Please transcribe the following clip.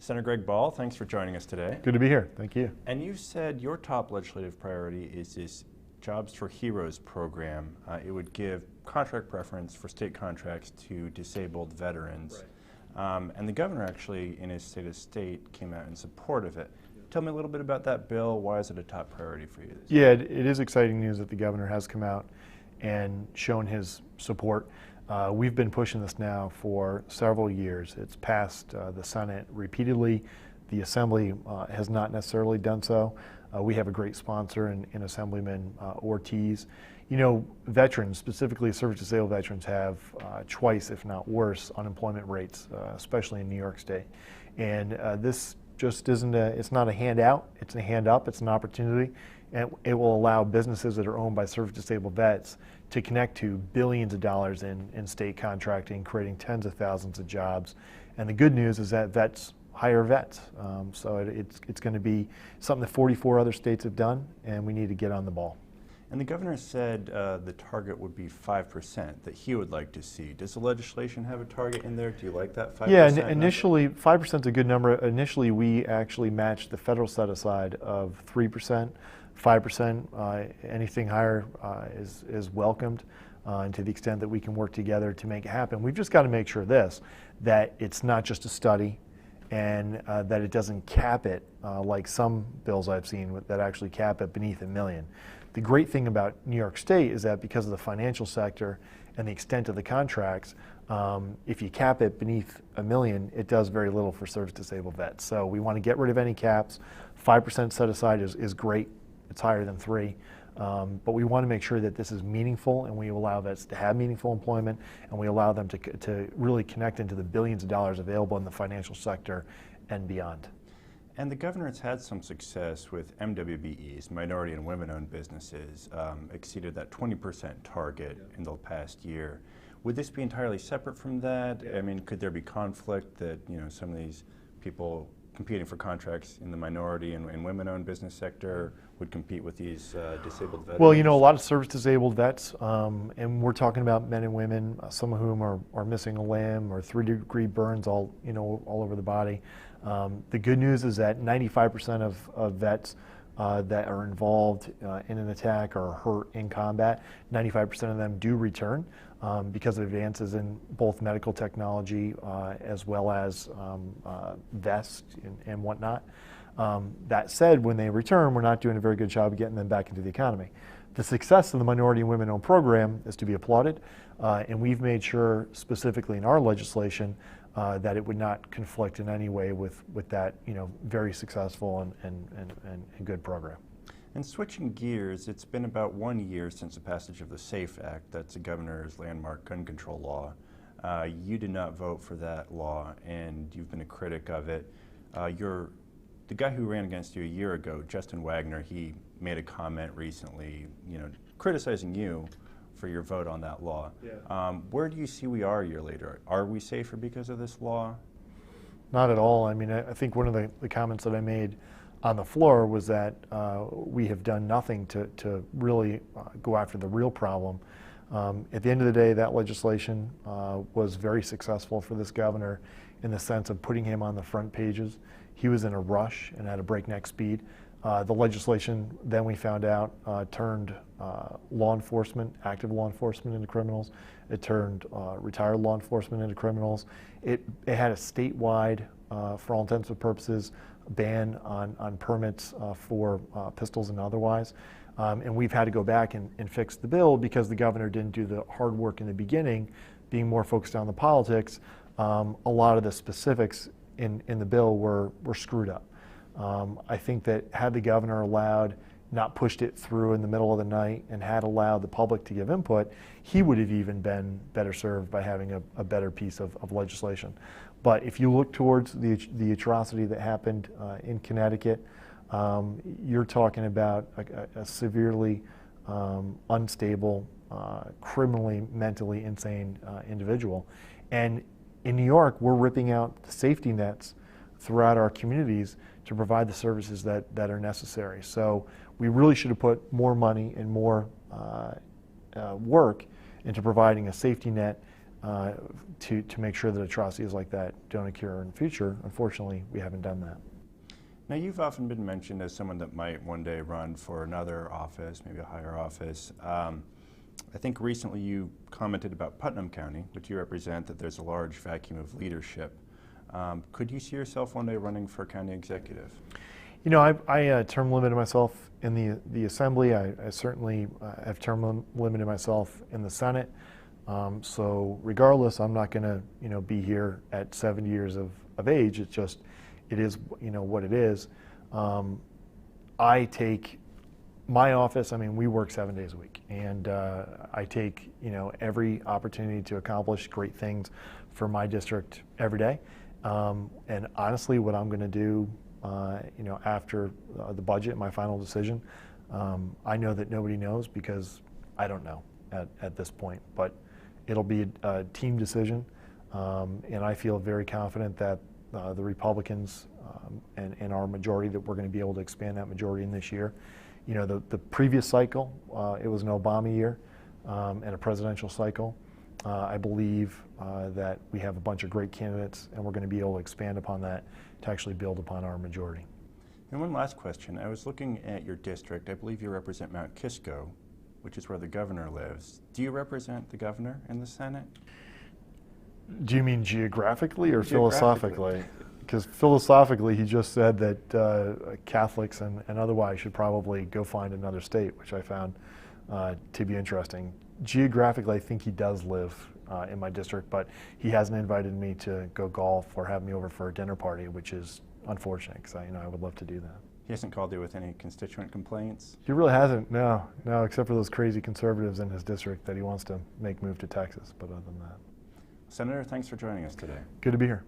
Senator Greg Ball, thanks for joining us today. Good to be here. Thank you. And you said your top legislative priority is this Jobs for Heroes program. It would give contract preference for state contracts to disabled veterans. Right. And the governor actually, in his State of State, came out in support of it. Tell me a little bit about that bill. Why is it a top priority for you this year? Yeah, it is exciting news that the governor has come out and shown his support. We've been pushing this now for several years. It's passed the Senate repeatedly. The Assembly has not necessarily done so. We have a great sponsor in Assemblyman Ortiz. You know, veterans, specifically service-disabled veterans, have twice, if not worse, unemployment rates, especially in New York State. And this just isn't it's not a handout, it's a hand up, it's an opportunity. And it will allow businesses that are owned by service-disabled vets to connect to billions of dollars in state contracting, creating tens of thousands of jobs. And the good news is that vets hire vets. So it's going to be something that 44 other states have done, and we need to get on the ball. And the governor said the target would be 5% that he would like to see. Does the legislation have a target in there? Do you like that 5%? Yeah, initially 5% is a good number. Initially, we actually matched the federal set aside of 3%. 5%, anything higher is welcomed, and to the extent that we can work together to make it happen. We've just got to make sure that it's not just a study, and that it doesn't cap it like some bills I've seen that actually cap it beneath $1 million. The great thing about New York State is that because of the financial sector and the extent of the contracts, if you cap it beneath $1 million, it does very little for service-disabled vets. So we want to get rid of any caps. 5% set aside is great. It's higher than 3%. But we want to make sure that this is meaningful, and we allow vets to have meaningful employment, and we allow them to really connect into the billions of dollars available in the financial sector and beyond. And the governor has had some success with MWBEs, minority and women-owned businesses, exceeded that 20% target in the past year. Would this be entirely separate from that? I mean, could there be conflict that, you know, some of these people competing for contracts in the minority and women-owned business sector would compete with these disabled veterans? Well, you know, a lot of service-disabled vets, and we're talking about men and women, some of whom are missing a limb or 3-degree burns all over the body. The good news is that 95% of vets that are involved in an attack or hurt in combat, 95% of them do return because of advances in both medical technology as well as vests and whatnot. That said, when they return, we're not doing a very good job of getting them back into the economy. The success of the minority and women-owned program is to be applauded, and we've made sure, specifically in our legislation, that it would not conflict in any way with that, you know, very successful and good program. And switching gears, it's been about 1 year since the passage of the SAFE Act. That's the governor's landmark gun control law. You did not vote for that law, and you've been a critic of it. The guy who ran against you a year ago, Justin Wagner, he made a comment recently, you know, criticizing you for your vote on that law. Yeah. Where do you see we are a year later? Are we safer because of this law? Not at all. I mean, I think one of the comments that I made on the floor was that we have done nothing to really go after the real problem. At the end of the day, that legislation was very successful for this governor in the sense of putting him on the front pages. He was in a rush and at a breakneck speed. The legislation, then we found out, turned law enforcement, active law enforcement into criminals. It turned retired law enforcement into criminals. It had a statewide, for all intents and purposes, ban on permits for pistols and otherwise. And we've had to go back and fix the bill because the governor didn't do the hard work in the beginning, being more focused on the politics. A lot of the specifics in the bill were screwed up. I think that had the governor not pushed it through in the middle of the night and had allowed the public to give input, he would have even been better served by having a better piece of legislation. But if you look towards the atrocity that happened in Connecticut, you're talking about a severely unstable, criminally, mentally insane individual. And in New York, we're ripping out the safety nets throughout our communities to provide the services that are necessary. So we really should have put more money and more work into providing a safety net to make sure that atrocities like that don't occur in the future. Unfortunately, we haven't done that. Now, you've often been mentioned as someone that might one day run for another office, maybe a higher office. I think recently you commented about Putnam County, which you represent, that there's a large vacuum of leadership. Could you see yourself one day running for county executive? You know, I term limited myself in the Assembly. I certainly have term limited myself in the Senate. So regardless, I'm not going to, be here at 70 years of age. It's just, it is, what it is. I take my office, we work 7 days a week, and I take, every opportunity to accomplish great things for my district every day. And honestly, what I'm going to do, after the budget, my final decision, I know that nobody knows because I don't know at this point, but it'll be a team decision, and I feel very confident that the Republicans and our majority, that we're going to be able to expand that majority in this year. The previous cycle, it was an Obama year and a presidential cycle. I believe that we have a bunch of great candidates, and we're going to be able to expand upon that to actually build upon our majority. And one last question. I was looking at your district. I believe you represent Mount Kisco, which is where the governor lives. Do you represent the governor in the Senate? Do you mean geographically or philosophically? Because philosophically, he just said that Catholics and otherwise should probably go find another state, which I found to be interesting. Geographically, I think he does live in my district, but he hasn't invited me to go golf or have me over for a dinner party, which is unfortunate because I would love to do that. He hasn't called you with any constituent complaints? He really hasn't, no, except for those crazy conservatives in his district that he wants to make move to Texas, but other than that. Senator, thanks for joining us today. Good to be here.